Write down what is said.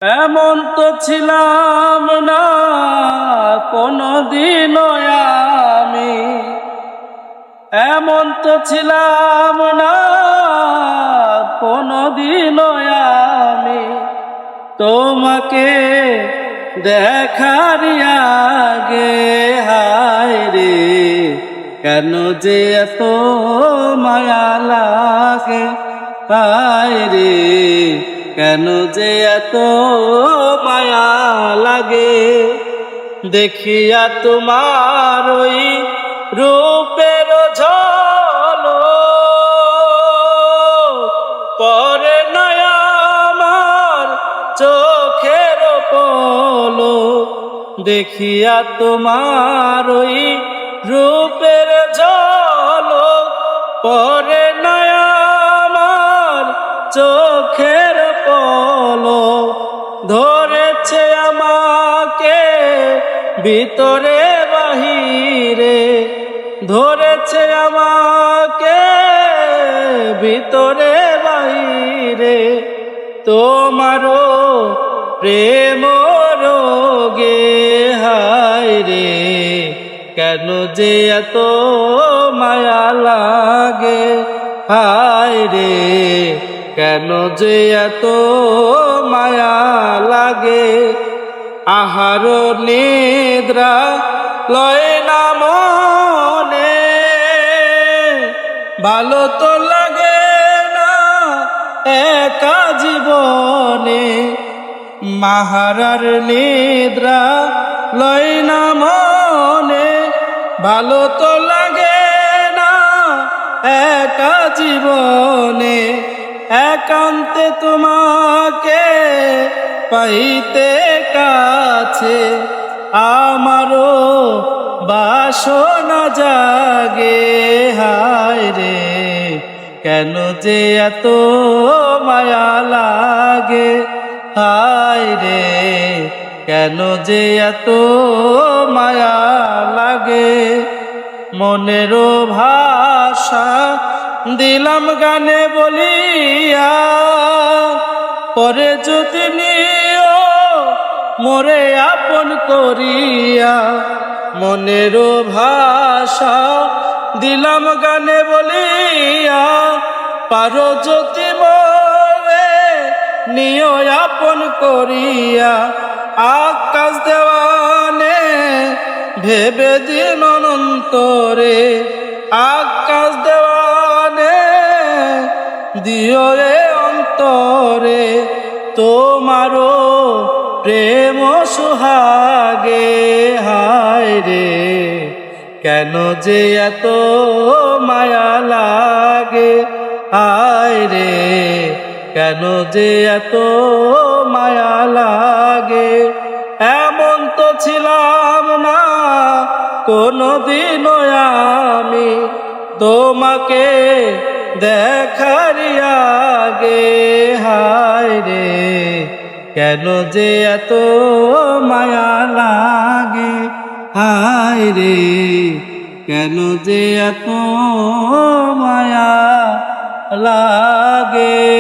এমন তো ছিলাম না কোনদিনও আমি, এমন তো ছিলাম না কোনদিনও আমি, তোমাকে দেখার আগে হায় রে কেন যে এত মায়া লাগে, হায় রে কেন যে এত মায়া লাগে। দেখিয়া তোমার ওই রূপের ঝলক পরে না আমার চোখের পলক, দেখিয়া তোমার ওই রূপের ঝলক পরে না আমার চোখের পলক। ধরেছে আমাকে ভিতরে বাহিরে, ধরেছে আমাকে ভিতরে বাহিরে, তোমারও প্রেম রোগে হায় রে কেন যে এত মায়া লাগে, হায় রে কেন যে এত মায়া লাগে। আহার নিদ্রা লয় না মনে, ভালো তো লাগে না একা জীবনে। মাহারার নিদ্রা লয় না মনে, ভালো তো লাগে না একা জীবনে। একান্তে তোমাকে পাইতে কাছে আমারও বাসনা জাগে, হায় রে কেন যে এত মায়া লাগে, হায় রে কেন যে এত মায়া লাগে। মনেরও ভাষা দিলাম গানে বলিয়া, পরে যদি নিও মোরে আপন করিয়া। মনেরও ভাষা দিলাম গানে বলিয়া, পারো যদি মোরে নিও আপন করিয়া। আকাশ দেওয়ানে ভেবে দিন অনন্তরে, আকাশ দেওয়ানে দিও রে অন্তরে, তোমারও প্রেম সুহাগে হায় রে কেন যে এত মায়া লাগে, হায় রে কেন যে এত মায়া লাগে। এমন তো ছিলাম না কোনদিনও আমি, তোমাকে দেখার আগে হায় রে কেন যে এত মায়া লাগে, হায় রে কেন যে এত মায়া লাগে।